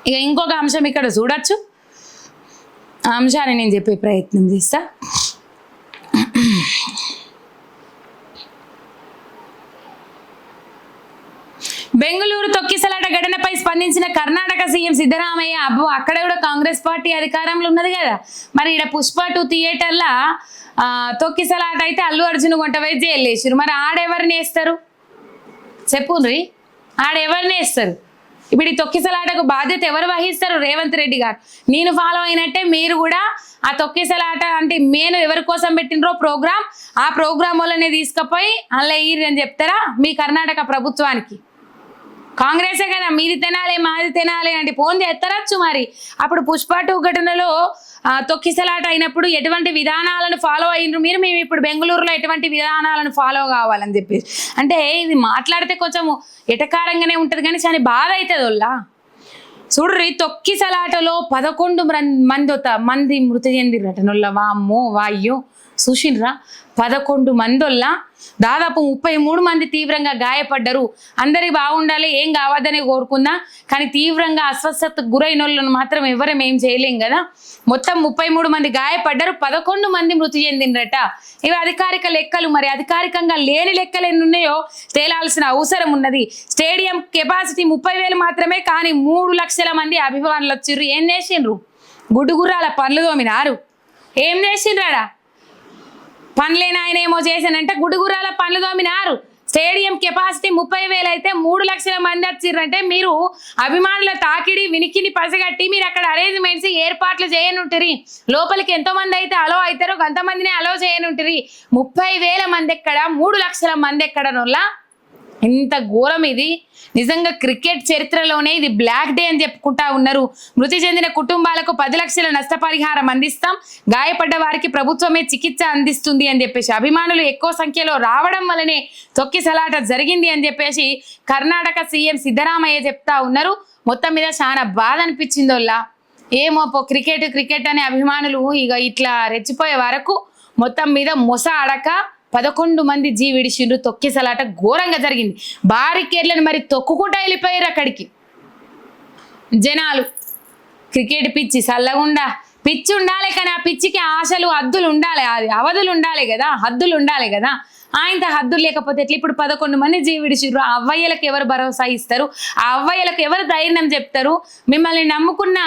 ఇక ఇంకొక అంశం ఇక్కడ చూడొచ్చు. ఆ అంశాన్ని నేను చెప్పే ప్రయత్నం చేస్తా. బెంగళూరు తొక్కిసలాట ఘటనపై స్పందించిన కర్ణాటక సీఎం సిద్ధరామయ్య, అబ్బో అక్కడ కూడా కాంగ్రెస్ పార్టీ అధికారంలో ఉన్నది కదా, మరి ఇక్కడ పుష్ప 2 థియేటర్ల తొక్కిసలాట అయితే అల్లు అర్జున్ కొంట వైపు జైలు వేసారు. మరి ఆడెవరిని వేస్తారు చెప్పుండ్రి, ఆడెవరిని వేస్తారు? ఇప్పుడు ఈ తొక్కిసలాటకు బాధ్యత ఎవరు వహిస్తారు? రేవంత్ రెడ్డి గారు. నేను ఫాలో అయినట్టే మీరు కూడా ఆ తొక్కిసలాట అంటే నేను ఎవరి కోసం పెట్టినరో ప్రోగ్రామ్, ఆ ప్రోగ్రామ్ వల్లనే తీసుకుపోయి అలా ఇయ్యి అని చెప్తారా మీ కర్ణాటక ప్రభుత్వానికి? కాంగ్రెసే కదా, మీది తినాలి మాది తినాలి అంటే ఫోన్ చేస్తారచ్చు. మరి అప్పుడు పుష్ప 2 ఘటనలో తొక్కిసలాట అయినప్పుడు ఎటువంటి విధానాలను ఫాలో అయినరు మీరు, మేము ఇప్పుడు బెంగళూరులో ఎటువంటి విధానాలను ఫాలో కావాలని చెప్పేసి అంటే ఇది మాట్లాడితే కొంచెం ఎటకారంగానే ఉంటుంది కానీ చాలా బాధ అవుతుంది వాళ్ళ. చూడ్రి, తొక్కిసలాటలో 11 మంది మృతి చెందిన ఘటనల వామ్మో వాయ్యో చూసిండ్రా. 11 మందిలా దాదాపు 33 మంది తీవ్రంగా గాయపడ్డారు. అందరికి బాగుండాలి, ఏం కావద్దని కోరుకుందాం, కానీ తీవ్రంగా అస్వస్థతకు గురైన వాళ్ళని మాత్రం ఎవరం ఏం చేయలేం కదా. మొత్తం 33 మంది గాయపడ్డారు, 11 మంది మృతి చెందినరట. ఇవి అధికారిక లెక్కలు. మరి అధికారికంగా లేని లెక్కలు ఎన్ని ఉన్నాయో తేలాల్సిన అవసరం ఉన్నది. స్టేడియం కెపాసిటీ 30,000 మాత్రమే, కానీ 3 లక్షల మంది అభిమానులు వచ్చిర్రు. ఏం చేసిండ్రు? గుడ్డుగుర్రాల పనులు తోమినారు. ఏం చేసిండ్రాడా? పనులేని ఆయన ఏమో చేశానంటే గుడుగురాల పనులు తోమినారు. స్టేడియం కెపాసిటీ 30,000 అయితే 3 లక్షల మంది వచ్చిర్రంటే మీరు అభిమానుల తాకిడి వినికిని పసగట్టి మీరు అక్కడ అరేంజ్మెంట్స్ ఏర్పాట్లు చేయనుంటిరి. లోపలికి ఎంతో మంది అయితే అలో అవుతారో అంతమందిని అలో చేయనుంటిరి. 30,000 మంది ఎక్కడ, 3 లక్షల మంది ఎక్కడ నొల్ల? ఇంత ఘోరం ఇది. నిజంగా క్రికెట్ చరిత్రలోనే ఇది బ్లాక్ డే అని చెప్పుకుంటా ఉన్నారు. మృతి చెందిన కుటుంబాలకు 10 లక్షల నష్టపరిహారం అందిస్తాం, గాయపడ్డ వారికి ప్రభుత్వమే చికిత్స అందిస్తుంది అని చెప్పేసి అభిమానులు ఎక్కువ సంఖ్యలో రావడం వల్లనే తొక్కిసలాట జరిగింది అని చెప్పేసి కర్ణాటక సీఎం సిద్ధరామయ్య చెప్తా ఉన్నారు. మొత్తం మీద చాలా బాధ అనిపించిందోళ్ళ. ఏమో క్రికెట్ అనే అభిమానులు ఇక ఇట్లా రెచ్చిపోయే వరకు మొత్తం మీద మొస అడక 11 మంది విడిచిండ్రు. తొక్కిసలాట ఘోరంగా జరిగింది. బారికేర్లను మరి తొక్కుకుంటా వెళ్ళిపోయారు అక్కడికి జనాలు. క్రికెట్ పిచ్చి చల్లగుండా పిచ్చి ఉండాలి, కానీ ఆ పిచ్చికి ఆశలు హద్దులు ఉండాలి, అది అవధులు ఉండాలి కదా, హద్దులు ఉండాలి కదా. ఆయనతో హద్దులు లేకపోతే ఎట్లా? ఇప్పుడు 11 మంది విడిచిర్రు. ఆ అవ్వయ్యలకు ఎవరు భరోసా ఇస్తారు? ఆ అవ్వయ్యలకు ఎవరు ధైర్యం చెప్తారు? మిమ్మల్ని నమ్ముకున్న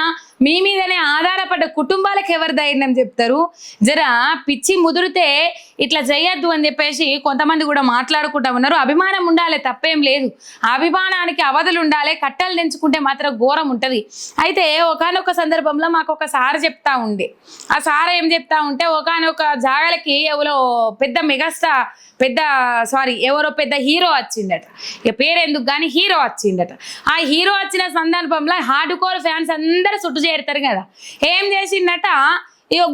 మీ మీదనే ఆధారపడ్డ కుటుంబాలకు ఎవరు ధైర్యం చెప్తారు? జర పిచ్చి ముదిరితే ఇట్లా చేయొద్దు అని చెప్పేసి కొంతమంది కూడా మాట్లాడుకుంటా ఉన్నారు. అభిమానం ఉండాలి, తప్పేం లేదు. ఆ అభిమానానికి అవధులు ఉండాలి. కట్టలు తెంచుకుంటే మాత్రం ఘోరం ఉంటుంది. అయితే ఒకానొక సందర్భంలో మాకు ఒక సార్ చెప్తా ఉండే, ఆ సార్ ఏం చెప్తా ఉంటే ఒకానొక జాగలకి ఎవరో ఎవరో పెద్ద హీరో వచ్చిందట. ఇక పేరు ఎందుకు కానీ హీరో వచ్చిందట. ఆ హీరో వచ్చిన సందర్భంలో హార్డ్ కోర్ ఫ్యాన్స్ అందరూ చుట్టూ చేరుతారు కదా. ఏం చేసిందట, ఇగో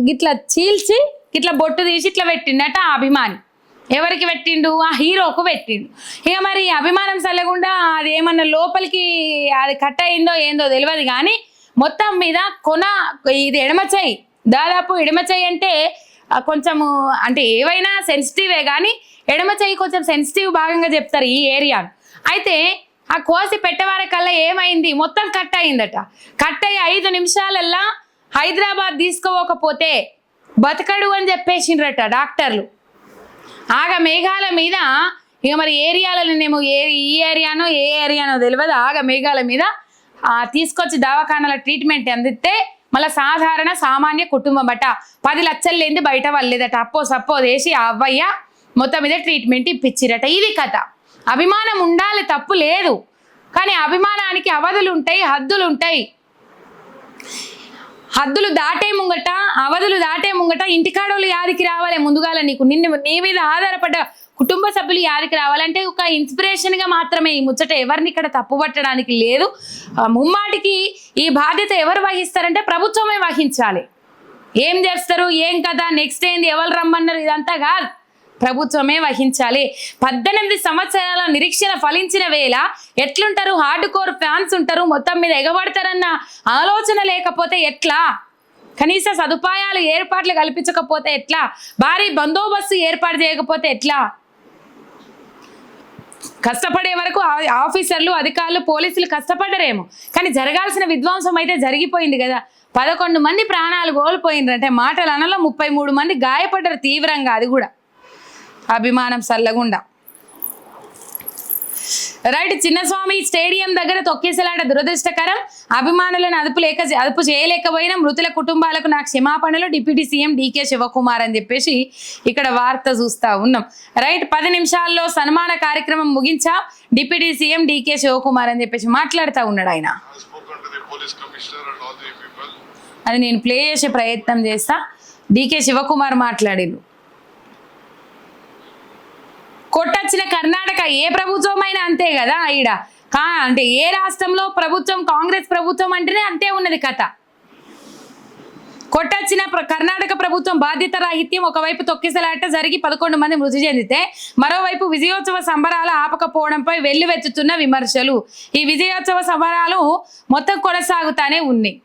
గిట్లా చీల్చి గిట్లా బొట్టు తీసి ఇట్లా పెట్టిండట ఆ అభిమాని. ఎవరికి పెట్టిండు? ఆ హీరోకు పెట్టిండు. ఇక మరి అభిమానం చల్లకుండా అది ఏమన్నా లోపలికి అది కట్ అయిందో ఏందో తెలియదు కానీ మొత్తం మీద ఇది ఎడమచెయ్యి, దాదాపు ఎడమచెయ్యి అంటే కొంచెము అంటే ఏవైనా సెన్సిటివే కానీ ఎడమ చెయ్యి కొంచెం సెన్సిటివ్ భాగంగా చెప్తారు ఈ ఏరియా. అయితే ఆ కోసి పెట్టేవారికల్లా ఏమైంది, మొత్తం కట్ అయిందట. కట్ అయ్యి 5 నిమిషాలల్లా హైదరాబాద్ తీసుకోకపోతే బతకడు అని చెప్పేసిండ్రట డాక్టర్లు. ఆగ మేఘాల మీద ఇక మరి ఏరియాలనేమో ఈ ఏరియానో ఏ ఏరియానో తెలియదు, ఆగ మేఘాల మీద తీసుకొచ్చి దవాఖానాల ట్రీట్మెంట్ అందిస్తే మళ్ళీ సాధారణ సామాన్య కుటుంబం బట్ట 10 లక్షలు లేని బయట వాళ్ళేదట. సప్పో వేసి ఆ అవ్వయ్య మొత్తం మీద ట్రీట్మెంట్ ఇప్పించిరట. ఇది కథ. అభిమానం ఉండాలి, తప్పు లేదు, కానీ అభిమానానికి అవధులు ఉంటాయి, హద్దులు ఉంటాయి. హద్దులు దాటే ముంగట, అవధులు దాటే ముంగట ఇంటికాడోళ్ళు యాదికి రావాలి. ముందుగాల నీ మీద ఆధారపడ్డ కుటుంబ సభ్యులు యాదికి రావాలంటే ఒక ఇన్స్పిరేషన్గా మాత్రమే ఈ ముచ్చట. ఎవరిని ఇక్కడ తప్పు పట్టడానికి లేదు. ముమ్మాటికి ఈ బాధ్యత ఎవరు వహిస్తారంటే ప్రభుత్వమే వహించాలి. ఏం చేస్తారు, ఏం కదా, నెక్స్ట్ ఏంది, ఎవరు రమ్మన్నారు, ఇదంతా కాదు, ప్రభుత్వమే వహించాలి. 18 సంవత్సరాల నిరీక్షణ ఫలించిన వేళ ఎట్లుంటారు? హార్డ్ కోర్ ఫ్యాన్స్ ఉంటారు, మొత్తం మీద ఎగబడతారన్న ఆలోచన లేకపోతే ఎట్లా? కనీస సదుపాయాలు ఏర్పాట్లు కల్పించకపోతే ఎట్లా? భారీ బందోబస్తు ఏర్పాటు చేయకపోతే ఎట్లా? కష్టపడే వరకు ఆఫీసర్లు అధికారులు పోలీసులు కష్టపడరేమో, కానీ జరగాల్సిన విధ్వంసం అయితే జరిగిపోయింది కదా. 11 మంది ప్రాణాలు కోల్పోయినరు అంటే మాటలు అనలో 33 మంది గాయపడ్డారు తీవ్రంగా. అది కూడా అభిమానం సల్లగుండా. రైట్, చిన్నస్వామి స్టేడియం దగ్గర తొక్కిసలాట దురదృష్టకరం, అభిమానులను అదుపు చేయలేకపోయిన మృతుల కుటుంబాలకు నా క్షమాపణలు డిప్యూటీ సీఎం డీకే శివకుమార్ అని చెప్పేసి ఇక్కడ వార్త చూస్తా ఉన్నాం. రైట్, 10 నిమిషాల్లో సన్మాన కార్యక్రమం ముగించా డిప్యూటీ సీఎం డీకే శివకుమార్ అని చెప్పేసి మాట్లాడుతూ ఉన్నాడు ఆయన. అది నేను ప్లే చేసే ప్రయత్నం చేస్తా. డీకే శివకుమార్ మాట్లాడిండు. కొట్టొచ్చిన కర్ణాటక ఏ ప్రభుత్వం అయినా అంతే కదా. ఈడ అంటే ఏ రాష్ట్రంలో ప్రభుత్వం కాంగ్రెస్ ప్రభుత్వం అంటేనే అంతే ఉన్నది కథ. కొట్టొచ్చిన కర్ణాటక ప్రభుత్వం బాధ్యత రాహిత్యం. ఒకవైపు తొక్కిసలాట జరిగి 11 మంది మృతి చెందితే మరోవైపు విజయోత్సవ సంబరాలు ఆపకపోవడంపై వెల్లువెత్తుతున్న విమర్శలు. ఈ విజయోత్సవ సంబరాలు మొత్తం కొనసాగుతానే ఉన్నాయి.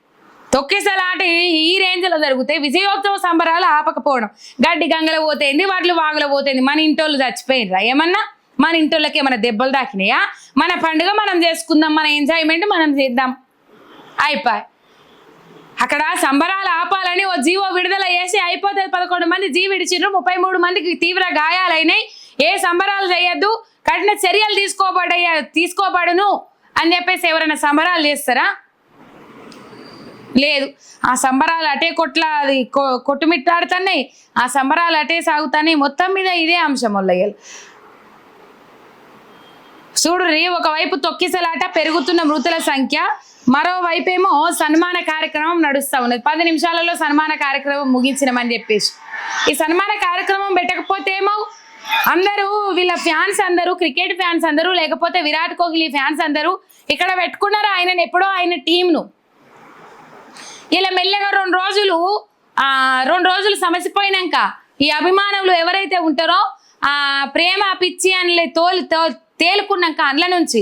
తొక్కిసలాట ఈ రేంజ్లో జరిగితే విజయోత్సవ సంబరాలు ఆపకపోవడం, గడ్డి గంగలో పోతేంది, వాటిలో వాగులో పోతేంది. మన ఇంటోళ్ళు చచ్చిపోయినరా ఏమన్నా? మన ఇంటోళ్ళకి ఏమన్నా దెబ్బలు తాకినాయా? మన పండుగ మనం చేసుకుందాం, మన ఎంజాయ్మెంట్ మనం చేద్దాం, అయిపోయి. అక్కడ సంబరాలు ఆపాలని ఓ జీవో విడుదల చేసి అయిపోతుంది. 11 మంది జీవి విడిచిండ్రు, 33 మందికి తీవ్ర గాయాలైనాయి. ఏ సంబరాలు చేయొద్దు, కఠిన చర్యలు తీసుకోబడును అని చెప్పేసి ఎవరైనా సంబరాలు చేస్తారా? లేదు. ఆ సంబరాలు అటే అది కొట్టుమిట్టాడుతున్నాయి, ఆ సంబరాలు అటే సాగుతున్నాయి. మొత్తం మీద ఇదే అంశం వల్లయ్యాలి. చూడుర్రి, ఒకవైపు తొక్కిసలాట పెరుగుతున్న మృతుల సంఖ్య, మరోవైపేమో సన్మాన కార్యక్రమం నడుస్తూ ఉన్నది. 10 నిమిషాలలో సన్మాన కార్యక్రమం ముగించినామని చెప్పేసి ఈ సన్మాన కార్యక్రమం పెట్టకపోతే ఏమో అందరూ వీళ్ళ ఫ్యాన్స్ అందరూ, క్రికెట్ ఫ్యాన్స్ అందరూ, లేకపోతే విరాట్ కోహ్లీ ఫ్యాన్స్ అందరూ ఇక్కడ పెట్టుకున్నారు ఆయనను, ఎప్పుడో ఆయన టీంను. ఇలా మెల్లగా 2 రోజులు సమసిపోయినాక ఈ అభిమానులు ఎవరైతే ఉంటారో ఆ ప్రేమ పిచ్చి అని తేలుకున్నాక అందులో నుంచి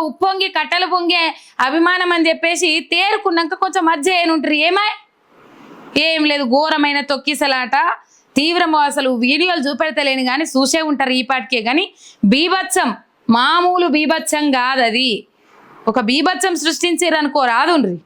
ఉప్పొంగి కట్టలు పొంగే అభిమానం అని చెప్పేసి తేరుకున్నాక కొంచెం మధ్య ఏనుంటారు. ఏం లేదు, ఘోరమైన తొక్కిసలాట తీవ్రం. అసలు వీడియోలు చూపెడతలేని కానీ చూసే ఉంటారు ఈ పాటికే. కానీ బీభత్సం, మామూలు బీభత్సం కాదు అది. ఒక బీభత్సం సృష్టించారు అనుకో రాదుండ్రి.